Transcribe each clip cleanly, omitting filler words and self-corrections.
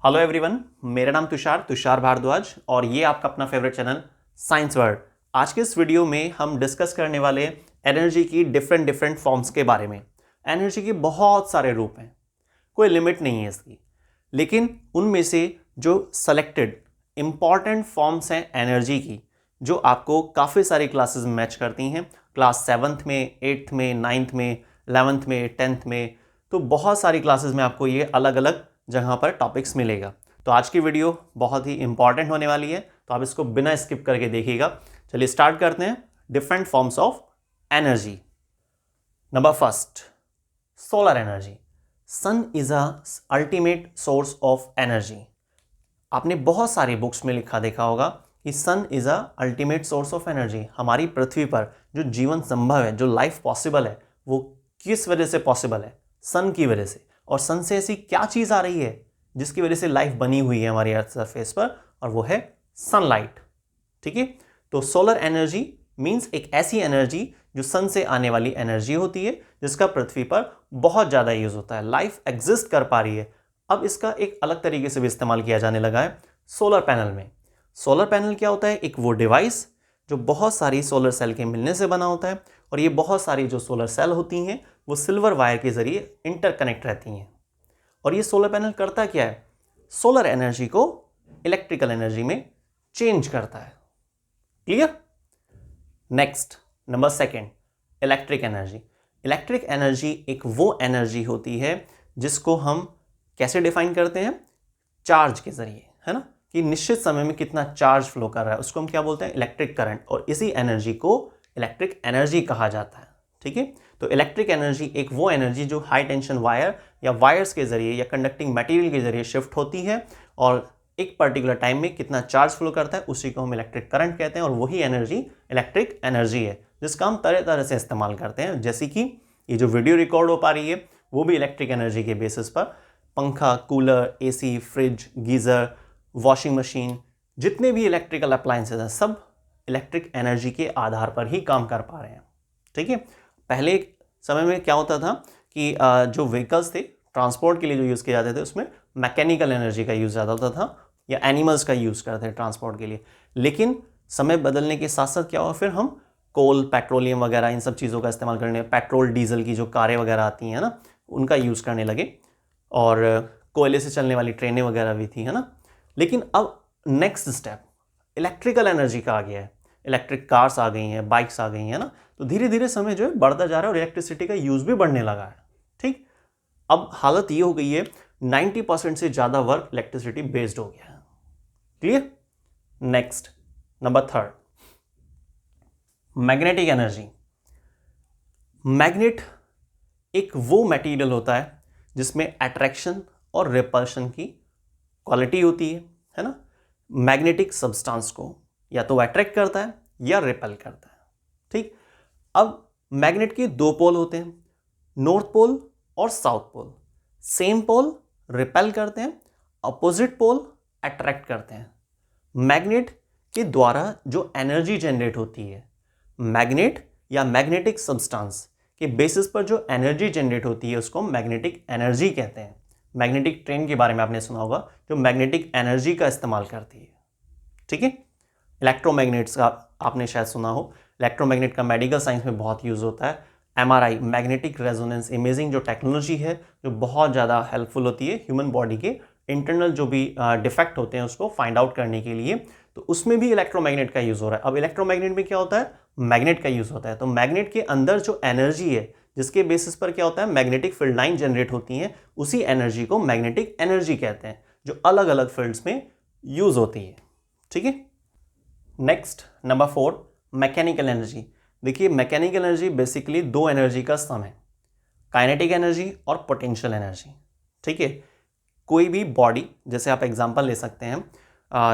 Hello everyone, मेरा नाम तुषार भारद्वाज और ये आपका अपना फेवरेट चैनल साइंस वर्ल्ड। आज के इस वीडियो में हम डिस्कस करने वाले एनर्जी की डिफरेंट फॉर्म्स के बारे में। एनर्जी के बहुत सारे रूप हैं, कोई लिमिट नहीं है इसकी, लेकिन उनमें से जो सेलेक्टेड इंपॉर्टेंट फॉर्म्स हैं एनर्जी की, जो आपको काफ़ी सारी क्लासेस में मैच करती हैं, क्लास 7th में, 8th में, 9th में, 11th में, 10th में, तो बहुत सारी क्लासेस में आपको ये अलग अलग जगह पर टॉपिक्स मिलेगा। तो आज की वीडियो बहुत ही इंपॉर्टेंट होने वाली है, तो आप इसको बिना स्किप करके देखिएगा। चलिए स्टार्ट करते हैं। Different forms of energy. Number first, solar energy. Sun is a ultimate source of energy. आपने बहुत सारी बुक्स में लिखा देखा होगा कि sun is a ultimate source of energy. हमारी पृथ्वी पर जो जीवन संभव है, जो लाइफ पॉसिबल है, वो किस वजह से पॉसिबल है? सन की वजह से। और सन से ऐसी क्या चीज आ रही है जिसकी वजह से लाइफ बनी हुई है हमारी अर्थ सरफेस पर, और वो है सनलाइट। ठीक है, तो सोलर एनर्जी मींस एक ऐसी एनर्जी जो सन से आने वाली एनर्जी होती है, जिसका पृथ्वी पर बहुत ज्यादा यूज होता है, लाइफ एग्जिस्ट कर पा रही है। अब इसका एक अलग तरीके से भी इस्तेमाल किया जाने लगा है सोलर पैनल में। सोलर पैनल क्या होता है? एक वो डिवाइस जो बहुत सारी सोलर सेल के मिलने से बना होता है, और ये बहुत सारी जो सोलर सेल होती हैं वो सिल्वर वायर के जरिए इंटरकनेक्ट रहती हैं। और ये सोलर पैनल करता क्या है? सोलर एनर्जी को इलेक्ट्रिकल एनर्जी में चेंज करता है। Clear? Next, number second, electric energy. Electric energy एक वो एनर्जी होती है जिसको हम कैसे डिफाइन करते हैं? चार्ज के जरिए, है ना, कि निश्चित समय में कितना चार्ज फ्लो कर रहा है, उसको हम क्या बोलते हैं? Electric current. और इसी एनर्जी को इलेक्ट्रिक एनर्जी कहा जाता है। ठीक है, तो इलेक्ट्रिक एनर्जी एक वो एनर्जी जो हाई टेंशन वायर या वायर्स के जरिए या कंडक्टिंग मटेरियल के जरिए शिफ्ट होती है, और एक पर्टिकुलर टाइम में कितना चार्ज फ्लो करता है उसी को हम इलेक्ट्रिक करंट कहते हैं। और वही एनर्जी इलेक्ट्रिक एनर्जी है जिसका हम तरह तरह से इस्तेमाल करते हैं। जैसे कि ये जो वीडियो रिकॉर्ड हो पा रही है वो भी इलेक्ट्रिक एनर्जी के बेसिस पर। पंखा, cooler, AC, fridge, geyser, washing machine, जितने भी इलेक्ट्रिकल अप्लायंसेज हैं, सब इलेक्ट्रिक एनर्जी के आधार पर ही काम कर पा रहे हैं। ठीक है, पहले समय में क्या होता था कि जो व्हीकल्स थे ट्रांसपोर्ट के लिए जो यूज़ किए जाते थे, उसमें मैकेनिकल एनर्जी का यूज़ ज़्यादा होता था, या एनिमल्स का यूज़ करते थे ट्रांसपोर्ट के लिए। लेकिन समय बदलने के साथ साथ क्या हुआ, फिर हम कोल, पेट्रोलियम वगैरह इन सब चीज़ों का इस्तेमाल करने, पेट्रोल डीजल की जो कारें वगैरह आती हैं ना, उनका यूज़ करने लगे। और कोयले से चलने वाली ट्रेनें वगैरह भी थी, है ना। लेकिन अब नेक्स्ट स्टेप इलेक्ट्रिकल एनर्जी का आ गया है। इलेक्ट्रिक कार्स आ गई हैं, बाइक्स आ गई हैं ना, तो धीरे धीरे समय जो है बढ़ता जा रहा है और इलेक्ट्रिसिटी का यूज भी बढ़ने लगा है। ठीक, अब हालत ये हो गई है 90% से ज्यादा वर्क इलेक्ट्रिसिटी बेस्ड हो गया है। Clear? Next, number third, magnetic energy. Magnet एक वो मटेरियल होता है जिसमें अट्रैक्शन और रिपल्शन की क्वालिटी होती है ना। मैग्नेटिक सब्सटेंस को या तो अट्रैक्ट करता है या रिपेल करता है। ठीक, अब मैग्नेट के दो पोल होते हैं, नॉर्थ पोल और south pole. Same pole repel करते हैं, अपोजिट पोल अट्रैक्ट करते हैं। मैग्नेट के द्वारा जो एनर्जी जनरेट होती है, मैग्नेट या मैग्नेटिक सब्सटेंस के बेसिस पर जो एनर्जी जनरेट होती है उसको मैग्नेटिक एनर्जी कहते हैं। मैग्नेटिक ट्रेन के बारे में आपने सुना होगा, जो मैग्नेटिक एनर्जी का इस्तेमाल करती है। ठीक है, इलेक्ट्रोमैग्नेट्स का आपने शायद सुना हो। इलेक्ट्रोमैग्नेट का मेडिकल साइंस में बहुत यूज होता है। एमआरआई, मैग्नेटिक रेजोनेंस इमेजिंग जो टेक्नोलॉजी है, जो बहुत ज़्यादा हेल्पफुल होती है ह्यूमन बॉडी के इंटरनल जो भी डिफेक्ट होते हैं उसको फाइंड आउट करने के लिए, तो उसमें भी इलेक्ट्रोमैग्नेट का यूज हो रहा है। अब इलेक्ट्रोमैग्नेट में क्या होता है? मैग्नेट का यूज होता है। तो मैग्नेट के अंदर जो एनर्जी है, जिसके बेसिस पर क्या होता है, मैग्नेटिक फील्ड लाइन जनरेट होती हैं, उसी एनर्जी को मैग्नेटिक एनर्जी कहते हैं, जो अलग अलग फील्ड्स में यूज होती है। ठीक है, नेक्स्ट, नंबर 4, मैकेनिकल एनर्जी। देखिए, मैकेनिकल एनर्जी बेसिकली दो एनर्जी का सम है, काइनेटिक एनर्जी और पोटेंशियल एनर्जी। ठीक है, कोई भी बॉडी, जैसे आप एग्जांपल ले सकते हैं,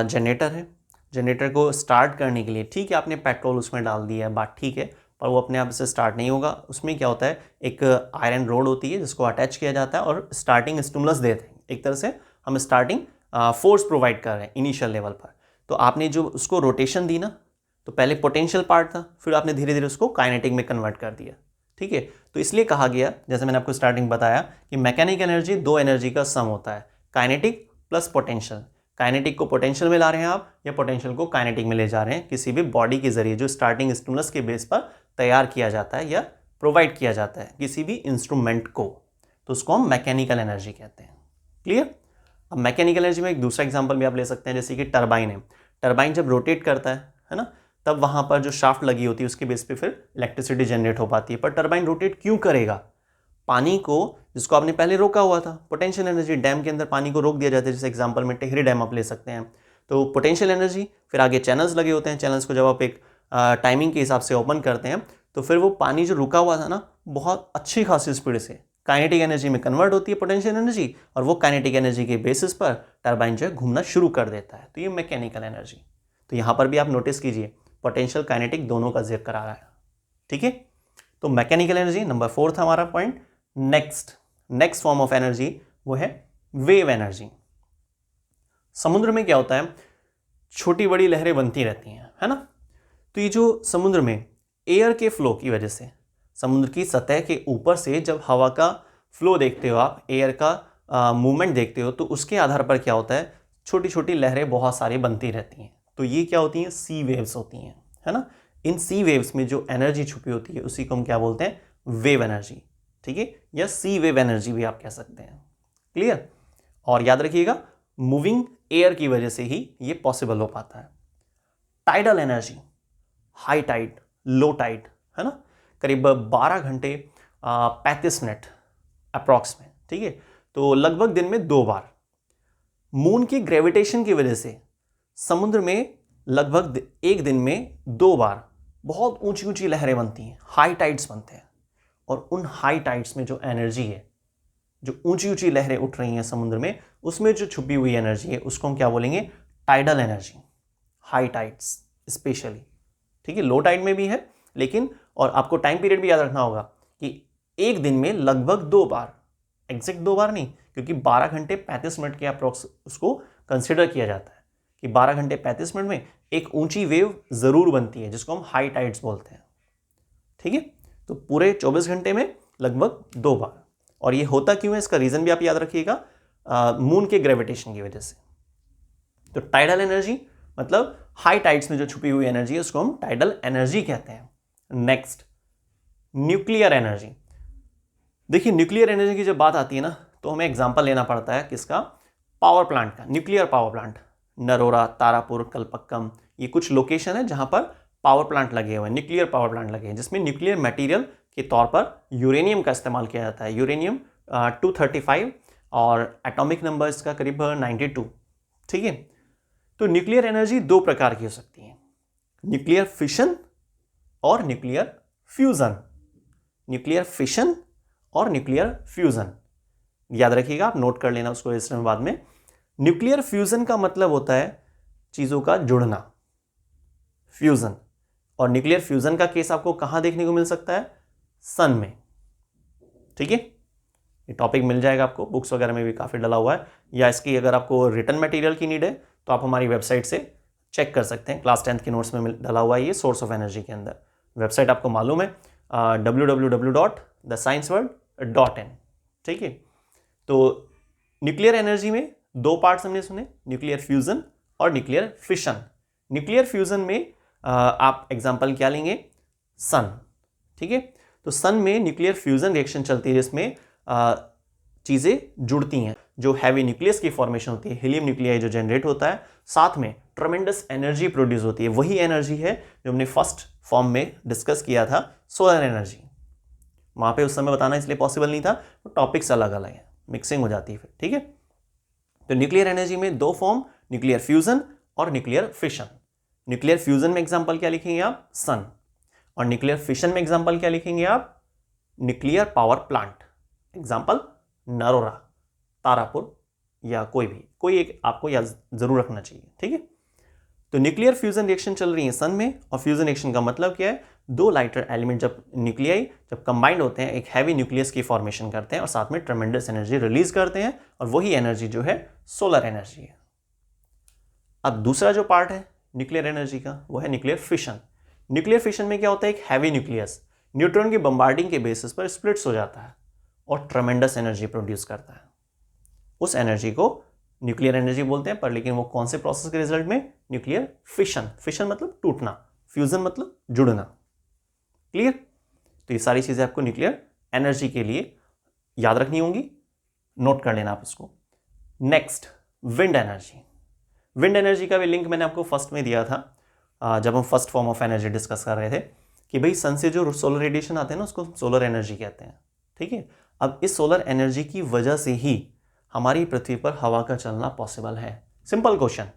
जनरेटर है, जनरेटर को स्टार्ट करने के लिए, ठीक है, आपने पेट्रोल उसमें डाल दिया है, बात ठीक है, पर वो अपने आप से स्टार्ट नहीं होगा। उसमें क्या होता है, एक आयरन रोड होती है जिसको अटैच किया जाता है और स्टार्टिंग स्टिमुलस देते हैं। एक तरह से हम स्टार्टिंग फोर्स प्रोवाइड कर रहे हैं इनिशियल लेवल पर। तो आपने जो उसको रोटेशन दी ना, तो पहले पोटेंशियल पार्ट था, फिर आपने धीरे धीरे उसको काइनेटिक में कन्वर्ट कर दिया। ठीक है, तो इसलिए कहा गया, जैसे मैंने आपको स्टार्टिंग बताया, कि मैकेनिकल एनर्जी दो एनर्जी का सम होता है, काइनेटिक प्लस पोटेंशियल। काइनेटिक को पोटेंशियल में ला रहे हैं आप, या पोटेंशियल को काइनेटिक में ले जा रहे हैं किसी भी बॉडी के जरिए जो स्टार्टिंग स्टिमुलस के बेस पर तैयार किया जाता है या प्रोवाइड किया जाता है किसी भी इंस्ट्रूमेंट को, तो उसको हम मैकेनिकल एनर्जी कहते हैं। क्लियर? अब मैकेनिकल एनर्जी में एक दूसरा एग्जांपल भी आप ले सकते हैं, जैसे कि टरबाइन है। टरबाइन जब रोटेट करता है ना, तब वहां पर जो शाफ्ट लगी होती है उसके बेस पे फिर इलेक्ट्रिसिटी जनरेट हो पाती है। पर टरबाइन रोटेट क्यों करेगा? पानी को, जिसको आपने पहले रोका हुआ था, पोटेंशियल एनर्जी, डैम के अंदर पानी को रोक दिया जाता है, जैसे एग्जांपल में टिहरी डैम आप ले सकते हैं। तो पोटेंशियल एनर्जी, फिर आगे चैनल्स लगे होते हैं, चैनल्स को जब आप एक टाइमिंग के हिसाब से ओपन करते हैं तो फिर वो पानी जो रुका हुआ था ना, बहुत अच्छी खासी स्पीड से काइनेटिक एनर्जी में कन्वर्ट होती है पोटेंशियल एनर्जी, और वो काइनेटिक एनर्जी के बेसिस पर टरबाइन जो है घूमना शुरू कर देता है। तो ये मैकेनिकल एनर्जी। तो यहाँ पर भी आप नोटिस कीजिए पोटेंशियल काइनेटिक दोनों का जिक्र आ रहा है। ठीक है, तो मैकेनिकल एनर्जी नंबर 4 था हमारा point. Next form of energy वो है वेव एनर्जी। समुद्र में क्या होता है, छोटी बड़ी लहरें बनती रहती हैं, है ना। तो ये जो समुद्र में एयर के फ्लो की वजह से, समुद्र की सतह के ऊपर से जब हवा का फ्लो देखते हो आप, एयर का मूवमेंट देखते हो, तो उसके आधार पर क्या होता है, छोटी छोटी लहरें बहुत सारी बनती रहती हैं। तो ये क्या होती हैं, सी वेव्स होती हैं, है ना। इन सी वेव्स में जो एनर्जी छुपी होती है उसी को हम क्या बोलते हैं, वेव एनर्जी। ठीक है, या सी वेव एनर्जी भी आप कह सकते हैं। क्लियर? और याद रखिएगा, मूविंग एयर की वजह से ही ये पॉसिबल हो पाता है। Tidal energy, high tide, low tide, है ना, करीब 12 घंटे 35 मिनट अप्रॉक्स में। ठीक है, तो लगभग दिन में 2 बार। मून की ग्रेविटेशन की वजह से समुद्र में लगभग एक दिन में 2 बार बहुत ऊंची ऊंची लहरें बनती हैं, हाई टाइड्स बनते हैं। और उन हाई टाइड्स में जो एनर्जी है, जो ऊंची ऊंची लहरें उठ रही हैं समुद्र में, उसमें जो छुपी हुई एनर्जी है उसको हम क्या बोलेंगे, tidal energy. High tides specially. ठीक है, लो टाइड में भी है लेकिन, और आपको टाइम पीरियड भी याद रखना होगा कि एक दिन में लगभग 2 बार, एग्जैक्ट 2 बार नहीं, क्योंकि 12 घंटे 35 मिनट के अप्रोक्स उसको कंसिडर किया जाता है कि 12 घंटे 35 मिनट में एक ऊंची वेव जरूर बनती है जिसको हम हाई टाइड्स बोलते हैं। ठीक है, तो पूरे 24 घंटे में लगभग 2 बार। और ये होता क्यों है, इसका रीजन भी आप याद रखिएगा, मून के ग्रेविटेशन की वजह से। तो टाइडल एनर्जी मतलब हाई टाइड्स में जो छुपी हुई एनर्जी है उसको हम टाइडल एनर्जी कहते हैं। Next, nuclear energy. देखिए, न्यूक्लियर एनर्जी की जब बात आती है ना, तो हमें एग्जांपल लेना पड़ता है किसका, पावर प्लांट का, nuclear power plant. Narora, Tarapur, Kalpakkam, ये कुछ लोकेशन है जहां पर पावर प्लांट लगे हुए हैं, न्यूक्लियर पावर प्लांट लगे हैं, जिसमें न्यूक्लियर मटेरियल के तौर पर यूरेनियम का इस्तेमाल किया जाता है। यूरेनियम 235 और एटॉमिक नंबर इसका करीब 92। ठीक है, तो न्यूक्लियर एनर्जी 2 प्रकार की हो सकती है, न्यूक्लियर फिशन और न्यूक्लियर फ्यूजन। न्यूक्लियर फिशन और न्यूक्लियर फ्यूजन याद रखिएगा, आप नोट कर लेना उसको इस में बाद में। न्यूक्लियर फ्यूजन का मतलब होता है चीजों का जुड़ना, फ्यूजन। और न्यूक्लियर फ्यूजन का केस आपको कहां देखने को मिल सकता है, सन में। ठीक है, ये टॉपिक मिल जाएगा आपको, बुक्स वगैरह में भी काफी डला हुआ है, या इसकी अगर आपको रिटन मटेरियल की नीड है तो आप हमारी वेबसाइट से चेक कर सकते हैं। क्लास 10th के नोट्स में डला हुआ है ये, सोर्स ऑफ एनर्जी के अंदर। वेबसाइट आपको मालूम है, www.thescienceworld.in। ठीक है, तो न्यूक्लियर एनर्जी में 2 पार्ट्स हमने सुने, न्यूक्लियर फ्यूजन और न्यूक्लियर फिशन। न्यूक्लियर फ्यूजन में आप एग्जांपल क्या लेंगे, सन। ठीक है, तो सन में न्यूक्लियर फ्यूजन रिएक्शन चलती है जिसमें चीजें जुड़ती हैं, जो हैवी न्यूक्लियस की फॉर्मेशन होती है, हीलियम न्यूक्लियाई जो जनरेट होता है, साथ में ट्रेमेंडस एनर्जी प्रोड्यूस होती है। वही एनर्जी है जो हमने फर्स्ट फॉर्म में डिस्कस किया था, सोलर एनर्जी। वहां पे उस समय बताना इसलिए पॉसिबल नहीं था, तो टॉपिक्स अलग अलग हैं, मिक्सिंग हो जाती है फिर। ठीक है, तो न्यूक्लियर एनर्जी में 2 फॉर्म, न्यूक्लियर फ्यूजन और न्यूक्लियर फिशन। न्यूक्लियर फ्यूजन में एग्जांपल क्या लिखेंगे आप, सन। और न्यूक्लियर फिशन में एग्जांपल क्या लिखेंगे आप, nuclear power plant. Example Narora, Tarapur, या कोई एक आपको याद जरूर रखना चाहिए। ठीक है, तो न्यूक्लियर फ्यूजन रिएक्शन चल रही है सन में, और फ्यूजन रिएक्शन का मतलब क्या है, 2 लाइटर एलिमेंट जब न्यूक्लियाई जब कंबाइंड होते हैं, एक हैवी न्यूक्लियस की फॉर्मेशन करते हैं और साथ में ट्रेमेंडस एनर्जी रिलीज करते हैं, और वही एनर्जी जो है सोलर एनर्जी है। अब दूसरा जो पार्ट है न्यूक्लियर एनर्जी का, वो है न्यूक्लियर फिशन। न्यूक्लियर फिशन में क्या होता है, एक हैवी न्यूक्लियस न्यूट्रॉन की बम्बार्डिंग के बेसिस पर स्प्लिट्स हो जाता है और ट्रेमेंडस एनर्जी प्रोड्यूस करता है। उस एनर्जी को न्यूक्लियर एनर्जी बोलते हैं, पर लेकिन वो कौन से प्रोसेस के रिजल्ट में? Nuclear fission. फिशन मतलब टूटना, फ्यूजन मतलब जुड़ना। क्लियर? तो ये सारी चीजें आपको न्यूक्लियर एनर्जी के लिए याद रखनी होंगी, नोट कर लेना आप इसको। Next, wind energy. Wind energy का भी लिंक मैंने आपको फर्स्ट में दिया था जब हम first form of energy discuss कर रहे थे कि भाई सन से जो सोलर रेडिएशन आते हैं ना उसको सोलर एनर्जी कहते हैं। ठीक है, अब इस सोलर एनर्जी की वजह से ही हमारी पृथ्वी पर हवा का चलना पॉसिबल है। सिंपल क्वेश्चन,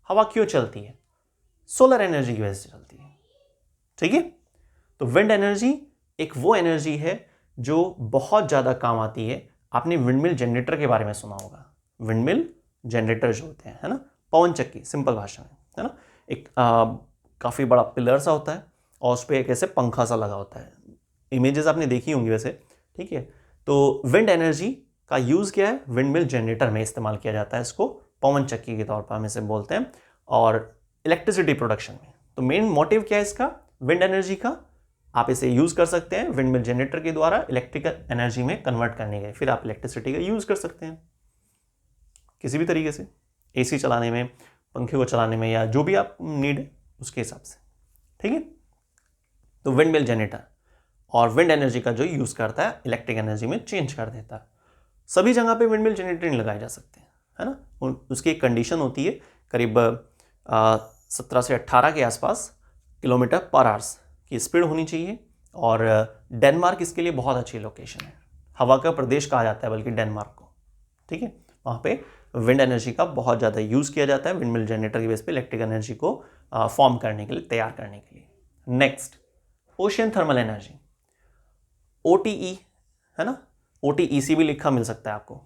हवा क्यों चलती है? सोलर एनर्जी की वजह से चलती है। ठीक है, तो विंड एनर्जी एक वो एनर्जी है जो बहुत ज्यादा काम आती है। आपने विंडमिल जनरेटर के बारे में सुना होगा, विंडमिल जनरेटर जो होते हैं, है ना, पवन चक्की, सिंपल भाषा में, है ना, एक काफी बड़ा पिलर सा होता है और उस पर एक ऐसे पंखा सा लगा होता है। इमेजेस आपने देखी होंगी वैसे। ठीक है, तो विंड एनर्जी का यूज क्या है? विंडमिल जनरेटर में इस्तेमाल किया जाता है, इसको पवन चक्की के तौर पर हम इसे बोलते हैं, और इलेक्ट्रिसिटी प्रोडक्शन में। तो मेन मोटिव क्या है इसका, विंड एनर्जी का? आप इसे यूज कर सकते हैं विंडमिल जनरेटर के द्वारा इलेक्ट्रिकल एनर्जी में कन्वर्ट करने के, फिर आप इलेक्ट्रिसिटी का यूज कर सकते हैं किसी भी तरीके से, एसी चलाने में, पंखे को चलाने में, या जो भी आप नीड है उसके हिसाब से। ठीक है, तो विंडमिल जनरेटर और विंड एनर्जी का जो यूज करता है इलेक्ट्रिक एनर्जी में चेंज कर देता है। सभी जगह पे विंडमिल जनरेटर नहीं लगाए जा सकते, है ना, उसकी एक कंडीशन होती है, करीब 17 से 18 के आसपास किलोमीटर पर आवर्स की स्पीड होनी चाहिए। और डेनमार्क इसके लिए बहुत अच्छी लोकेशन है, हवा का प्रदेश कहा जाता है बल्कि डेनमार्क को। ठीक है, वहाँ पे विंड एनर्जी का बहुत ज़्यादा यूज़ किया जाता है विंडमिल जनरेटर की बेस पे इलेक्ट्रिक एनर्जी को फॉर्म करने के लिए, तैयार करने के लिए। Next, ocean thermal energy, OTE, है ना, OTEC भी लिखा मिल सकता है आपको।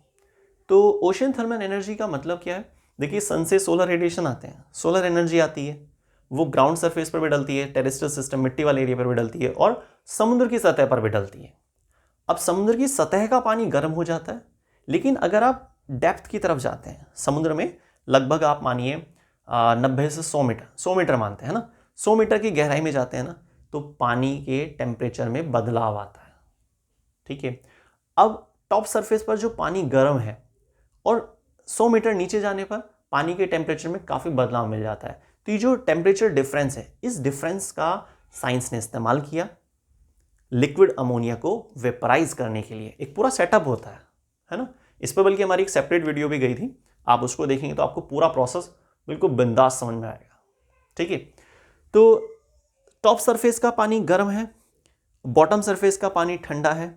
तो ओशियन थर्मल एनर्जी का मतलब क्या है? देखिए, सन से सोलर रेडिएशन आते हैं, सोलर एनर्जी आती है, वो ग्राउंड सरफेस पर भी डलती है, टेरेस्ट्रियल सिस्टम मिट्टी वाले एरिया पर भी डलती है, और समुद्र की सतह पर भी डलती है। अब समुद्र की सतह का पानी गर्म हो जाता है, लेकिन अगर आप डेप्थ की तरफ जाते हैं समुद्र में, लगभग आप मानिए 90 से 100 मीटर मानते हैं ना, 100 मीटर की गहराई में जाते हैं ना, तो पानी के टेम्परेचर में बदलाव आता है। ठीक है, अब टॉप सरफेस पर जो पानी गर्म है और 100 मीटर नीचे जाने पर पानी के टेम्परेचर में काफ़ी बदलाव मिल जाता है। तो ये जो टेम्परेचर डिफरेंस है, इस डिफरेंस का साइंस ने इस्तेमाल किया लिक्विड अमोनिया को वेपराइज करने के लिए। एक पूरा सेटअप होता है ना, इस पर बल्कि हमारी एक सेपरेट वीडियो भी गई थी, आप उसको देखेंगे तो आपको पूरा प्रोसेस बिल्कुल बिंदास समझ में आएगा। ठीक है, तो टॉप सरफेस का पानी गर्म है, बॉटम सरफेस का पानी ठंडा है,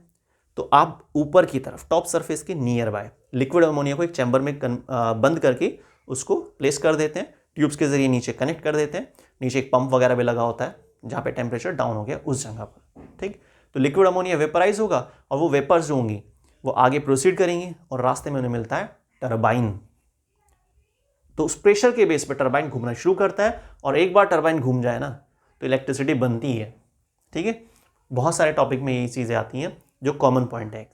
तो आप ऊपर की तरफ टॉप सरफेस के नियर बाय लिक्विड अमोनिया को एक चैम्बर में बंद करके उसको प्लेस कर देते हैं, ट्यूब्स के जरिए नीचे कनेक्ट कर देते हैं, नीचे एक पंप वगैरह भी लगा होता है जहाँ पे टेम्परेचर डाउन हो गया उस जगह पर। ठीक, तो लिक्विड अमोनिया वेपराइज होगा और वो वेपर्स जो होंगी वो आगे प्रोसीड करेंगे और रास्ते में उन्हें मिलता है टरबाइन। तो उस प्रेशर के बेस पर टरबाइन घूमना शुरू करता है, और एक बार टरबाइन घूम जाए ना तो इलेक्ट्रिसिटी बनती है। ठीक है, बहुत सारे टॉपिक में यही चीज़ें आती हैं जो कॉमन पॉइंट है।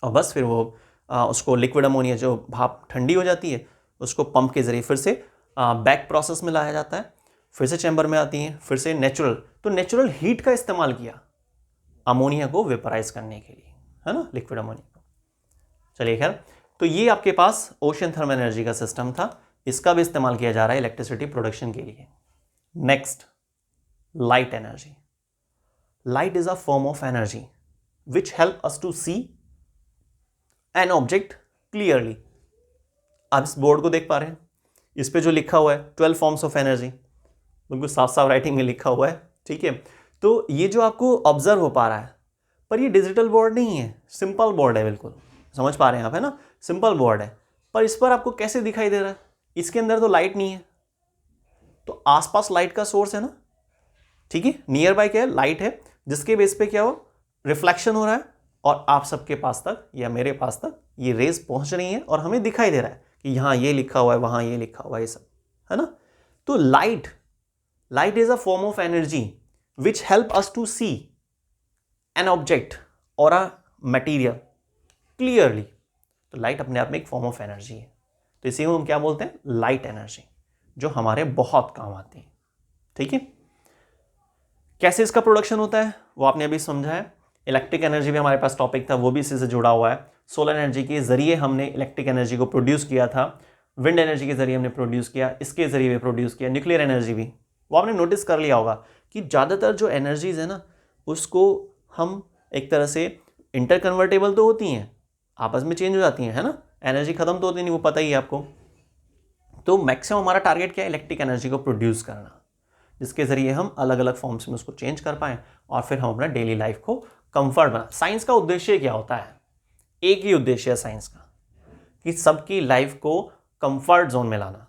और बस फिर वो उसको लिक्विड अमोनिया जो भाप ठंडी हो जाती है उसको पंप के जरिए फिर से बैक प्रोसेस में लाया जाता है, फिर से चैम्बर में आती हैं, फिर से नेचुरल हीट का इस्तेमाल किया अमोनिया को वेपराइज करने के लिए, है ना, लिक्विड अमोनिया को। चलिए खैर, तो ये आपके पास ओशियन थर्मल एनर्जी का सिस्टम था, इसका भी इस्तेमाल किया जा रहा है इलेक्ट्रिसिटी प्रोडक्शन के लिए। Next, light energy. Light is a form of energy which help us to see an object clearly. आप इस बोर्ड को देख पा रहे हैं, इस पे जो लिखा हुआ है 12 फॉर्म्स ऑफ एनर्जी, बिल्कुल साफ साफ राइटिंग में लिखा हुआ है। ठीक है, तो ये जो आपको ऑब्जर्व हो पा रहा है, पर ये डिजिटल बोर्ड नहीं है, सिंपल बोर्ड है, बिल्कुल समझ पा रहे हैं आप, है ना, सिंपल बोर्ड है, पर इस पर आपको कैसे दिखाई दे रहा है? इसके अंदर तो लाइट नहीं है, तो आसपास लाइट का सोर्स है ना। ठीक है, नियर बाय क्या है? लाइट है, जिसके बेस पे क्या हो, रिफ्लेक्शन हो रहा है और आप सबके पास तक या मेरे पास तक ये रेज पहुंच रही है और हमें दिखाई दे रहा है कि यहाँ ये लिखा हुआ है, वहां ये लिखा हुआ है, ये सब, है ना। तो light is a form of energy which help us to see an object और अ मटीरियल क्लियरली। तो लाइट अपने आप में एक फॉर्म ऑफ एनर्जी है, तो इसी को हम क्या बोलते हैं? लाइट एनर्जी, जो हमारे बहुत काम आती है। ठीक है, कैसे इसका प्रोडक्शन होता है वो आपने अभी समझा है। इलेक्ट्रिक एनर्जी भी हमारे पास टॉपिक था, वो भी इसी से जुड़ा हुआ है। सोलर एनर्जी के ज़रिए हमने इलेक्ट्रिक एनर्जी को प्रोड्यूस किया था, विंड एनर्जी के ज़रिए हमने प्रोड्यूस किया, इसके ज़रिए भी प्रोड्यूस किया, न्यूक्लियर एनर्जी भी। वो आपने नोटिस कर लिया होगा कि ज़्यादातर जो एनर्जीज़ है ना, उसको हम एक तरह से इंटर कन्वर्टेबल तो होती हैं, आपस में चेंज हो जाती हैं, है ना, एनर्जी खत्म तो होती नहीं, वो पता ही है आपको। तो मैक्सिमम हमारा टारगेट क्या है, इलेक्ट्रिक एनर्जी को प्रोड्यूस करना, जिसके ज़रिए हम अलग अलग फॉर्म्स में उसको चेंज कर पाएँ और फिर हम अपना डेली लाइफ को कंफर्ट बना। साइंस का उद्देश्य क्या होता है? एक ही उद्देश्य है साइंस का, कि सबकी लाइफ को कंफर्ट जोन में लाना,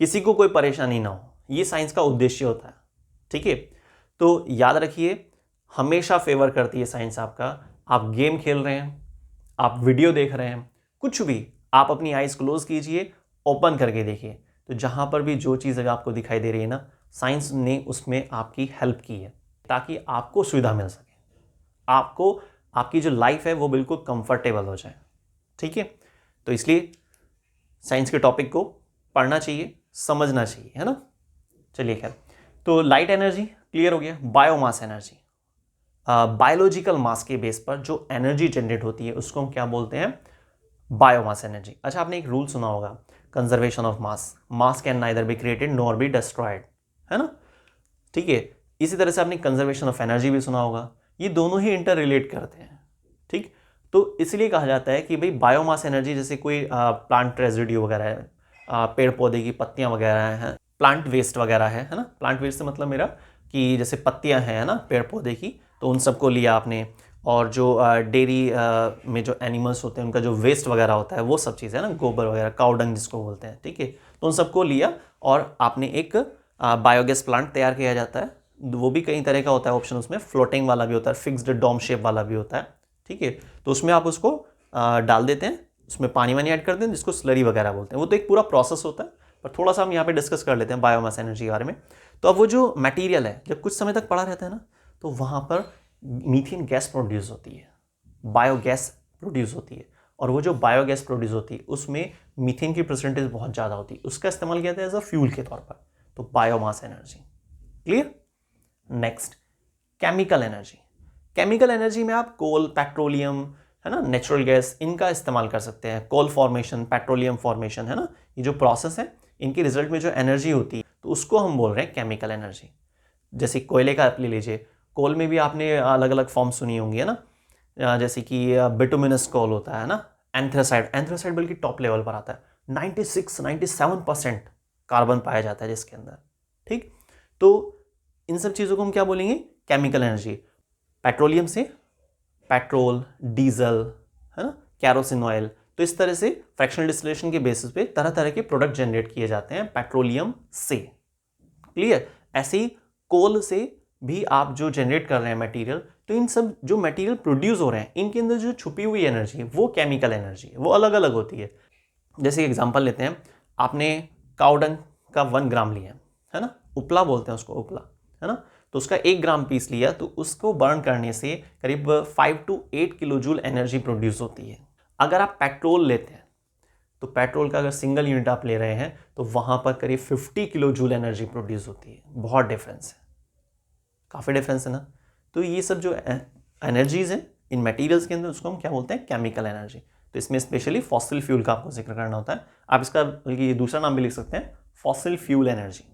किसी को कोई परेशानी ना हो, ये साइंस का उद्देश्य होता है। ठीक है, तो याद रखिए, हमेशा फेवर करती है साइंस आपका। आप गेम खेल रहे हैं, आप वीडियो देख रहे हैं, कुछ भी, आप अपनी आइज क्लोज कीजिए, ओपन करके देखिए, तो जहां पर भी जो चीज़ आपको दिखाई दे रही है ना, साइंस ने उसमें आपकी हेल्प की है ताकि आपको सुविधा मिल सके, आपको आपकी जो लाइफ है वो बिल्कुल कंफर्टेबल हो जाए। ठीक है, तो इसलिए साइंस के टॉपिक को पढ़ना चाहिए, समझना चाहिए, है ना। चलिए खैर, तो लाइट एनर्जी क्लियर हो गया। बायोमास एनर्जी, बायोलॉजिकल मास के बेस पर जो एनर्जी जनरेट होती है उसको हम क्या बोलते हैं? Biomass energy. अच्छा, आपने एक रूल सुना होगा, conservation of mass, mass can neither be created nor be destroyed, है ना। ठीक है, इसी तरह से आपने कंजर्वेशन ऑफ एनर्जी भी सुना होगा। ये दोनों ही इंटर रिलेट करते हैं। ठीक, तो इसलिए कहा जाता है कि भाई बायोमास एनर्जी, जैसे कोई प्लांट रेजिड्यू वगैरह है, पेड़ पौधे की पत्तियां वगैरह हैं, प्लांट वेस्ट वगैरह है ना। प्लांट वेस्ट से मतलब मेरा कि जैसे पत्तियां हैं ना पेड़ पौधे की, तो उन सबको लिया आपने, और जो डेयरी में जो एनिमल्स होते हैं उनका जो वेस्ट वगैरह होता है वो सब चीज़ें है ना, गोबर वगैरह, काउडंग जिसको बोलते हैं। ठीक है, तो उन सबको लिया और आपने एक बायोगैस प्लांट तैयार किया जाता है। वो भी कई तरह का होता है ऑप्शन, उसमें फ्लोटिंग वाला भी होता है, फिक्स्ड डोम शेप वाला भी होता है। ठीक है, तो उसमें आप उसको डाल देते हैं, उसमें पानी वानी ऐड कर दें, जिसको स्लरी वगैरह बोलते हैं। वो तो एक पूरा प्रोसेस होता है, पर थोड़ा सा हम यहाँ पे डिस्कस कर लेते हैं बायोमास एनर्जी के बारे में। तो अब वो जो मटेरियल है जब कुछ समय तक पड़ा रहता है ना, तो वहाँ पर मीथेन गैस प्रोड्यूस होती है, बायोगैस प्रोड्यूस होती है, और वो जो बायोगैस प्रोड्यूस होती है उसमें मीथेन की परसेंटेज बहुत ज़्यादा होती है, उसका इस्तेमाल किया जाता है एज अ फ्यूल के तौर पर। तो biomass energy clear. Next, chemical energy. Chemical energy में आप कोल, पेट्रोलियम, है ना, नेचुरल गैस, इनका इस्तेमाल कर सकते हैं। कोल फॉर्मेशन, पेट्रोलियम फॉर्मेशन, है ना, ये जो प्रोसेस है इनके रिजल्ट में जो एनर्जी होती है तो उसको हम बोल रहे हैं केमिकल एनर्जी। जैसे कोयले का आप ले लीजिए, कोल में भी आपने अलग अलग फॉर्म सुनी होंगी, है ना, जैसे कि बिटुमिनस कोल होता है ना, एंथ्रासाइड, एंथ्रासाइड बल्कि टॉप लेवल पर आता है, 96-97% कार्बन पाया जाता है जिसके अंदर। ठीक, तो इन सब चीज़ों को हम क्या बोलेंगे? Chemical energy. पेट्रोलियम से पेट्रोल, डीजल, है ना, कैरोसिन ऑयल, तो इस तरह से फ्रैक्शनल डिस्टिलेशन के बेसिस पे तरह तरह के प्रोडक्ट जनरेट किए जाते हैं पेट्रोलियम से। क्लियर। ऐसे ही कोल से भी आप जो जनरेट कर रहे हैं मटेरियल, तो इन सब जो मटेरियल प्रोड्यूस हो रहे हैं इनके अंदर जो छुपी हुई एनर्जी है वो केमिकल एनर्जी है, वो अलग अलग होती है। जैसे एग्जांपल लेते हैं, आपने काउडंग का 1 ग्राम लिया, है ना, उपला बोलते हैं उसको, उपला, है ना, तो उसका 1 ग्राम पीस लिया, तो उसको बर्न करने से करीब 5 to 8 kilo joule energy produce होती है। अगर आप पेट्रोल लेते हैं तो पेट्रोल का अगर सिंगल यूनिट आप ले रहे हैं तो वहां पर करीब 50 किलो जूल एनर्जी प्रोड्यूस होती है। बहुत डिफरेंस है, काफ़ी डिफरेंस है ना। तो ये सब जो एनर्जीज हैं इन मटेरियल्स के अंदर, उसको हम क्या बोलते हैं? Chemical energy. तो इसमें स्पेशली फॉसिल फ्यूल का आपको जिक्र करना होता है। आप इसका बल्कि दूसरा नाम भी लिख सकते हैं, फॉसिल फ्यूल एनर्जी।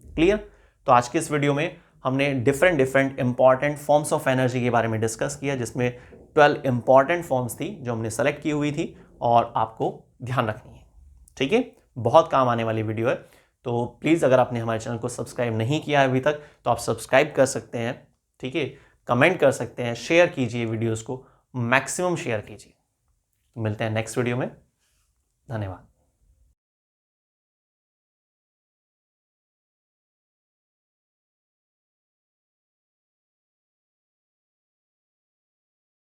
क्लियर। तो आज के इस वीडियो में हमने different important forms of energy के बारे में डिस्कस किया, जिसमें 12 इंपॉर्टेंट फॉर्म्स थी जो हमने सेलेक्ट की हुई थी और आपको ध्यान रखनी है। ठीक है, बहुत काम आने वाली वीडियो है। तो प्लीज़ अगर आपने हमारे चैनल को सब्सक्राइब नहीं किया है अभी तक तो आप सब्सक्राइब कर सकते हैं। ठीक है, कमेंट कर सकते हैं, शेयर कीजिए, वीडियोस को मैक्सिमम शेयर कीजिए। मिलते हैं नेक्स्ट वीडियो में। धन्यवाद।